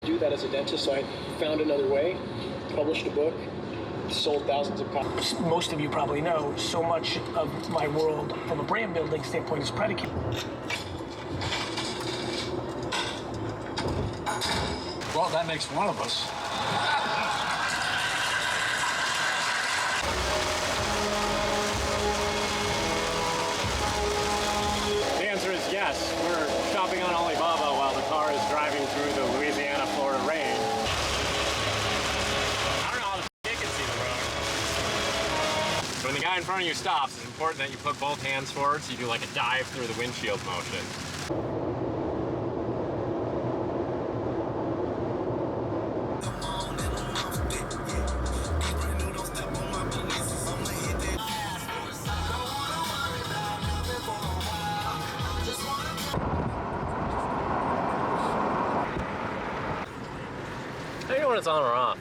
do that as a dentist, so I found another way, published a book, sold thousands of copies. Most of you probably know, so much of my world from a brand building standpoint is predicated. Well, that makes one of us. The answer is yes. We're shopping on Alibaba while the car is driving through the Louisiana-Florida rain. I don't know how the f*** can see the road. When the guy in front of you stops, it's important that you put both hands forward so you do like a dive through the windshield motion. How do you know when it's on or off?